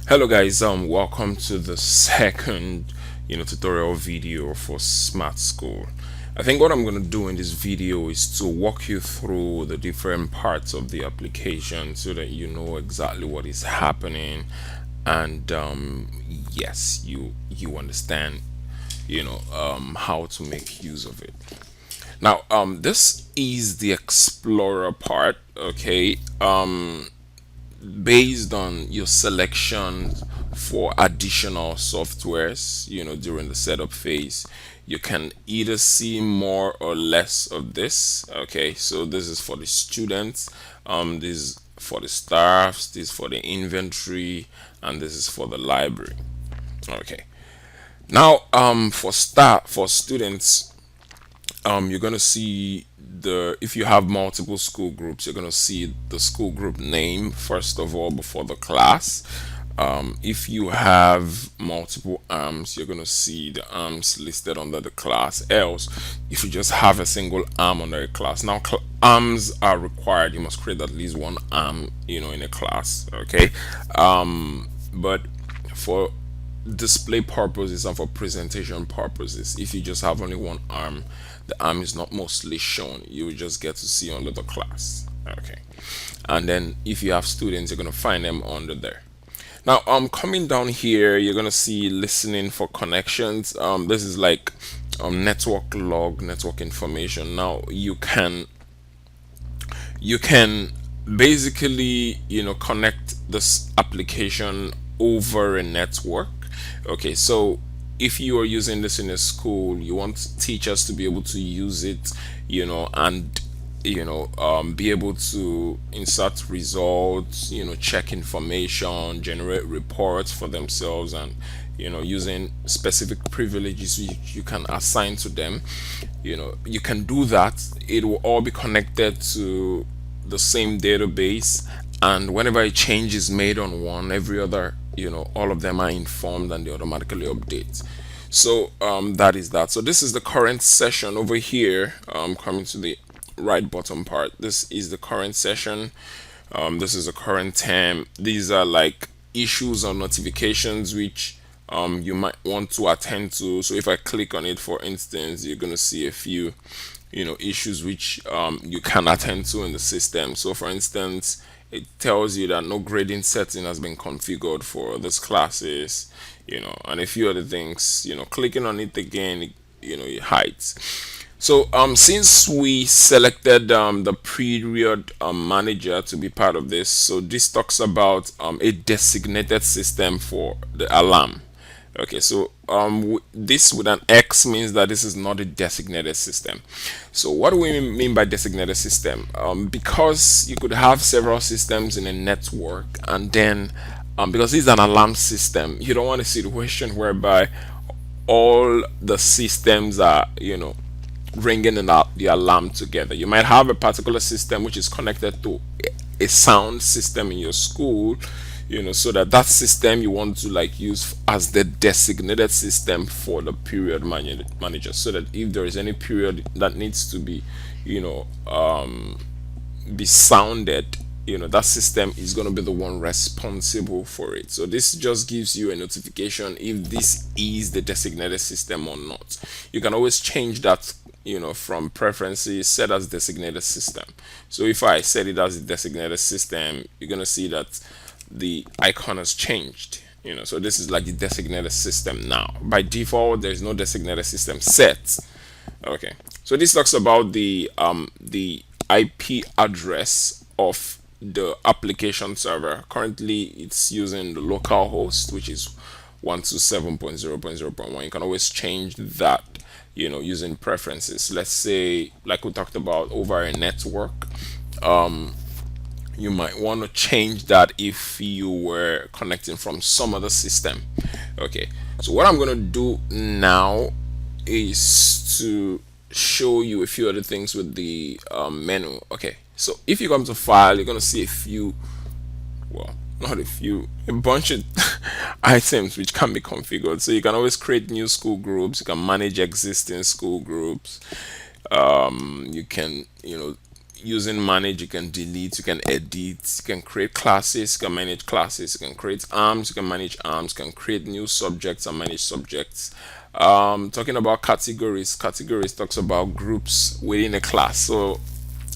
Hello guys, welcome to the second, tutorial video for Smart School. I think what I'm going to do in this video is to walk you through the different parts of the application so that you know exactly what is happening and yes, you understand, how to make use of it. Now, this is the Explorer part, okay? Based on your selection for additional softwares, during the setup phase, you can either see more or less of this. Okay, so this is for the students, this is for the staffs, this is for the inventory, and this is for the library. Okay, now for students, you're gonna see the if you have multiple school groups, you're gonna see the school group name first of all before the class. If you have multiple arms, you're gonna see the arms listed under the class. Else, if you just have a single arm under a class, now arms are required. You must create at least one arm, in a class. Okay, but for display purposes and for presentation purposes, if you just have only one arm, the arm is not mostly shown. You will just get to see under the class. Okay, and then if you have students, you're going to find them under there. Now, coming down here, you're going to see listening for connections. This is like network log, network information. Now you can basically connect this application over a network. Okay, so if you are using this in a school, you want teachers to be able to use it, and be able to insert results, check information, generate reports for themselves, and using specific privileges you can assign to them. You can do that. It will all be connected to the same database, and whenever a change is made on one, every other, all of them are informed and they automatically update. So that is that. So this is the current session over here. Coming to the right bottom part, this is the current session. This is the current term. These are like issues or notifications which you might want to attend to. So if I click on it, for instance, you're going to see a few issues which you can attend to in the system. So for instance, it tells you that no grading setting has been configured for this classes, and a few other things. Clicking on it again, it hides. So since we selected the period manager to be part of this, so this talks about a designated system for the alarm. Okay, so this with an X means that this is not a designated system. So what do we mean by designated system? Because you could have several systems in a network, and then because this is an alarm system, you don't want a situation whereby all the systems are, ringing the alarm together. You might have a particular system which is connected to a sound system in your school, so that system you want to like use as the designated system for the period manager, so that if there is any period that needs to be sounded, that system is going to be the one responsible for it. So this just gives you a notification if this is the designated system or not. You can always change that, from preferences, set as designated system. So if I set it as a designated system, you're going to see that the icon has changed. So this is like the designated system now. By default, there's no designated system set. Okay, so this talks about the IP address of the application server. Currently it's using the local host, which is 127.0.0.1. You can always change that, using preferences. Let's say, like we talked about over a network, you might want to change that if you were connecting from some other system. Okay, so what I'm going to do now is to show you a few other things with the menu. Okay, so if you come to file, you're going to see a few, well, not a few, a bunch of items which can be configured. So you can always create new school groups, you can manage existing school groups, you can using manage, you can delete, you can edit, you can create classes, you can manage classes, you can create arms, you can manage arms, you can create new subjects and manage subjects. Talking about categories, categories talks about groups within a class. So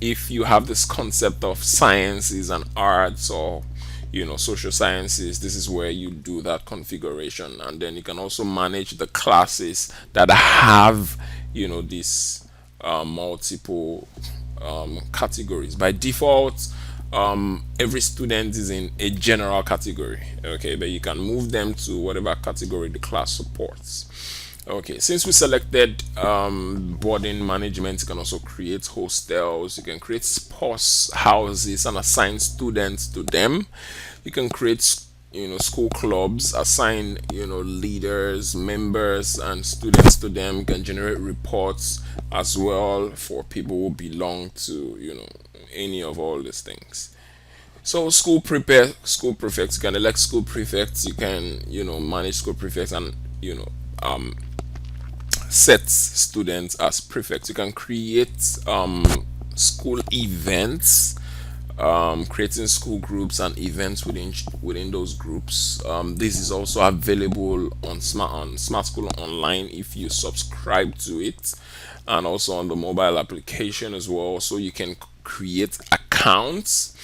if you have this concept of sciences and arts, or social sciences, this is where you do that configuration. And then you can also manage the classes that have these multiple categories. By default, every student is in a general category, okay, but you can move them to whatever category the class supports. Okay, since we selected boarding management, you can also create hostels, you can create sports houses and assign students to them. You can create school clubs, assign leaders, members and students to them. You can generate reports as well for people who belong to any of all these things. So school prefects, you can elect school prefects, you can manage school prefects, and set students as prefects. You can create school events, creating school groups and events within those groups. This is also available on Smart School Online if you subscribe to it, and also on the mobile application as well. So you can create accounts,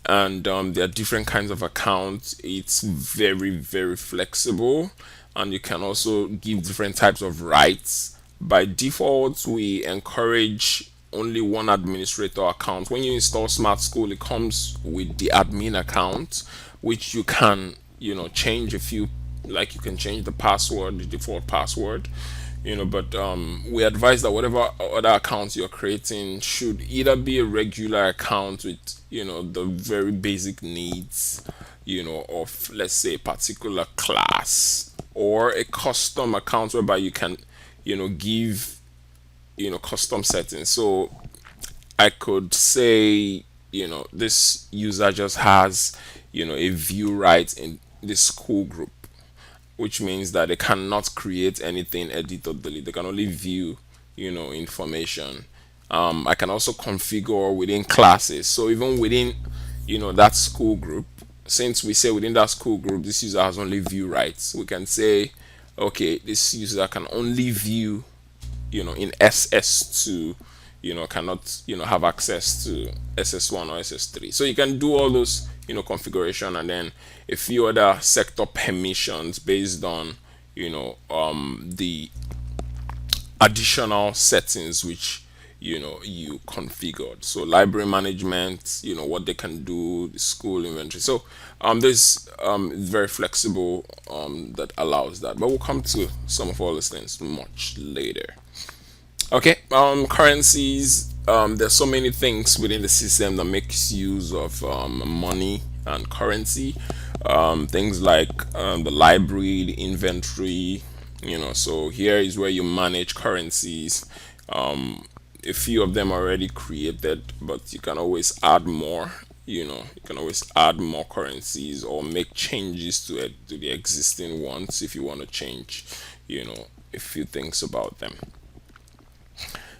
and there are different kinds of accounts. It's very, very flexible, and you can also give different types of rights. By default, we encourage only one administrator account. When you install Smart School, it comes with the admin account, which you can change a few, like you can change the password, the default password. But we advise that whatever other accounts you're creating should either be a regular account with the very basic needs of, let's say, a particular class, or a custom account whereby you can give custom settings. So I could say this user just has a view right in this school group, which means that they cannot create anything, edit or delete. They can only view, information. I can also configure within classes. So even within, that school group, since we say within that school group, this user has only view rights, we can say, okay, this user can only view, in SS2, cannot, have access to SS1 or SS3. So you can do all those, configuration, and then a few other sector permissions based on, the additional settings which you configured. So library management, what they can do, the school inventory. So there's very flexible, that allows that, but we'll come to some of all these things much later. Okay, currencies. There's so many things within the system that makes use of money and currency. Things like the library, the inventory. So here is where you manage currencies. A few of them are already created, but you can always add more. You can always add more currencies or make changes to it, to the existing ones, if you want to change, a few things about them.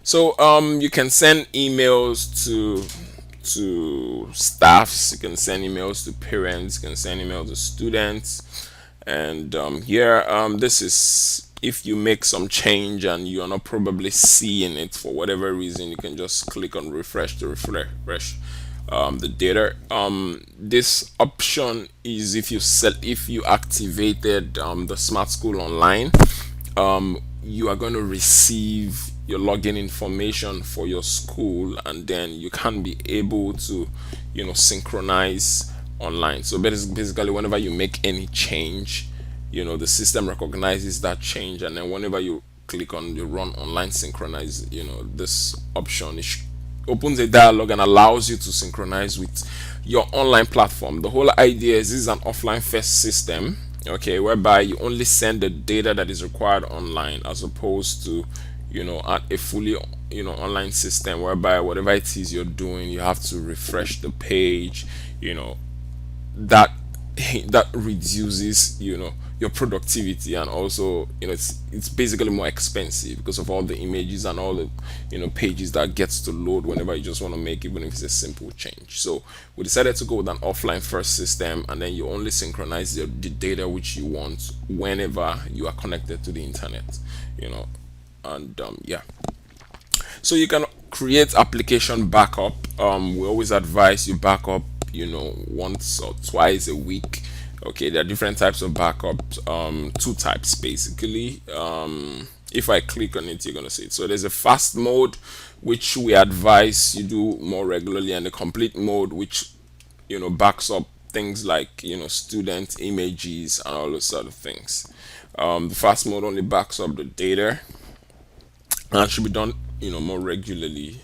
So you can send emails to staffs, you can send emails to parents, you can send emails to students, and here this is if you make some change and you're not probably seeing it for whatever reason, you can just click on refresh to refresh the data. This option is if you activated the Smart School Online, you are going to receive your login information for your school, and then you can be able to synchronize online. So basically whenever you make any change, the system recognizes that change, and then whenever you click on the run online synchronize, this option opens a dialog and allows you to synchronize with your online platform. The whole idea is this is an offline first system, okay, whereby you only send the data that is required online, as opposed to at a fully online system whereby whatever it is you're doing, you have to refresh the page. That that reduces, your productivity, and also, it's basically more expensive because of all the images and all the, pages that gets to load whenever you just want to make, even if it's a simple change. So we decided to go with an offline first system, and then you only synchronize the data which you want whenever you are connected to the internet, you know and yeah. So you can create application backup. We always advise you backup, once or twice a week. Okay, there are different types of backups. Two types basically. If I click on it, you're gonna see it. So there's a fast mode, which we advise you do more regularly, and the complete mode, which backs up things like student images and all those sort of things. The fast mode only backs up the data and should be done more regularly.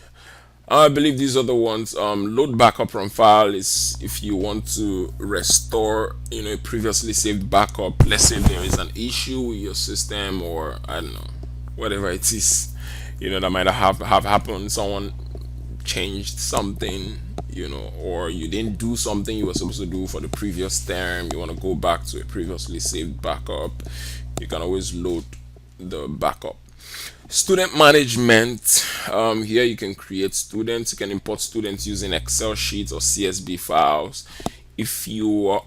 I believe these are the ones. Load backup from file is if you want to restore a previously saved backup. Let's say there is an issue with your system, or I don't know, whatever it is, that might have happened. Someone changed something, or you didn't do something you were supposed to do for the previous term. You want to go back to a previously saved backup. You can always load the backup. Student management. Here you can create students. You can import students using Excel sheets or CSV files. If you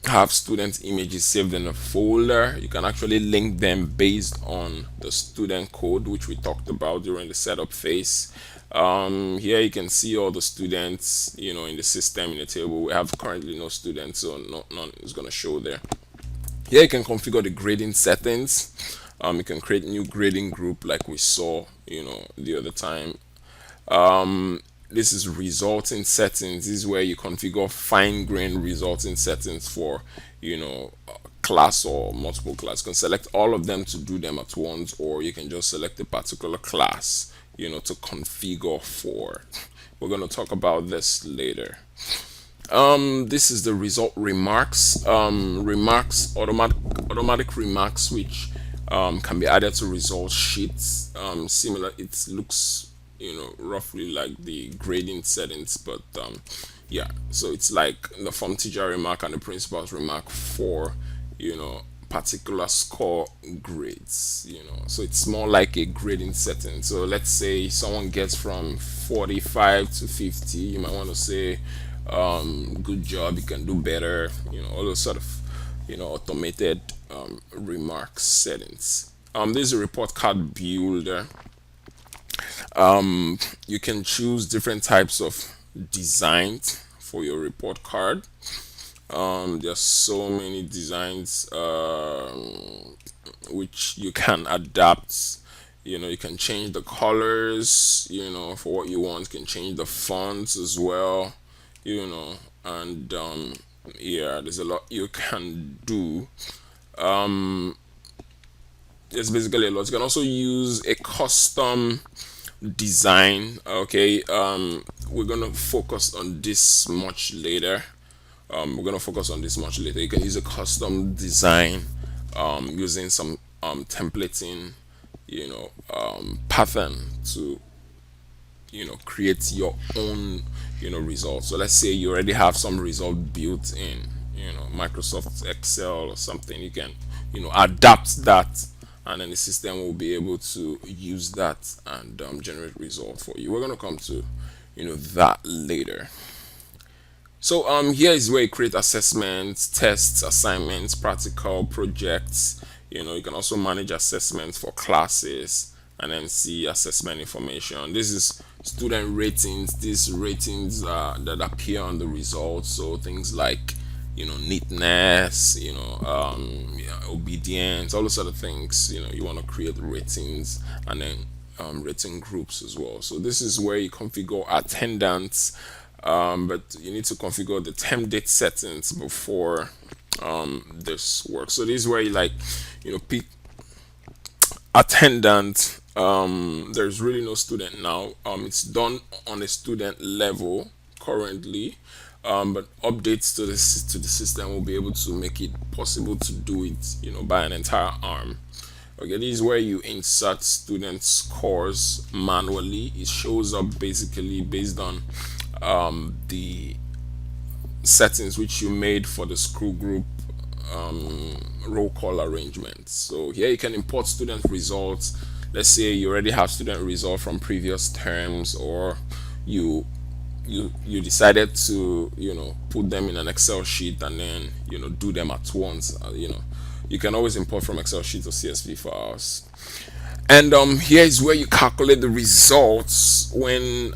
have student images saved in a folder, you can actually link them based on the student code, which we talked about during the setup phase. Here you can see all the students, in the system in the table. We have currently no students, so none is going to show there. Here you can configure the grading settings. You can create new grading group like we saw, the other time. This is resulting settings. This is where you configure fine-grained resulting settings for, class or multiple class. You can select all of them to do them at once, or you can just select a particular class, to configure for. We're going to talk about this later. This is the result remarks. Remarks, automatic remarks, which can be added to result sheets. Similar, it looks, roughly like the grading settings, but yeah. So it's like the form teacher remark and the principal's remark for, particular score grades. So it's more like a grading setting. So let's say someone gets from 45 to 50, you might want to say, good job, you can do better. All those sort of, automated remark settings. This is a report card builder. You can choose different types of designs for your report card. There's so many designs, which you can adapt. You can change the colors, for what you want. You can change the fonts as well, and yeah, there's a lot you can do. There's basically a lot. You can also use a custom design. Okay, we're gonna focus on this much later. You can use a custom design, using some templating, pattern to create your own result. So let's say you already have some result built in, Microsoft Excel or something. You can adapt that, and then the system will be able to use that and generate result for you. We're going to come to that later. So here is where you create assessments, tests, assignments, practical projects. You can also manage assessments for classes, and then see assessment information. This is student ratings. These ratings that appear on the results. So things like neatness, yeah, obedience, all those sort of things. You want to create ratings, and then rating groups as well. So this is where you configure attendance, but you need to configure the term date settings before this works. So this is where you pick attendant. There's really no student now. It's done on a student level currently, but updates to the system will be able to make it possible to do it, by an entire arm. Okay, this is where you insert student scores manually. It shows up basically based on the settings which you made for the school group roll call arrangements. So here you can import student results. Let's say you already have student result from previous terms, or you you decided to put them in an Excel sheet and then do them at once. You can always import from Excel sheets or CSV files. And here is where you calculate the results when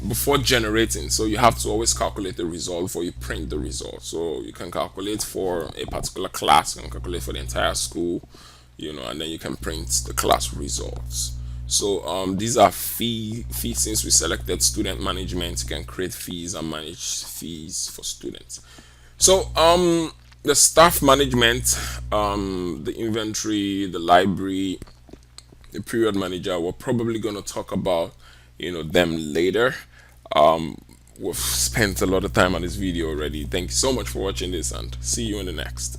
before generating. So you have to always calculate the result before you print the result. So you can calculate for a particular class, you can calculate for the entire school, and then you can print the class results. So these are fees. Since we selected student management, you can create fees and manage fees for students. So the staff management, the inventory, the library, the period manager, we're probably going to talk about them later. We've spent a lot of time on this video already. Thank you so much for watching this, and see you in the next.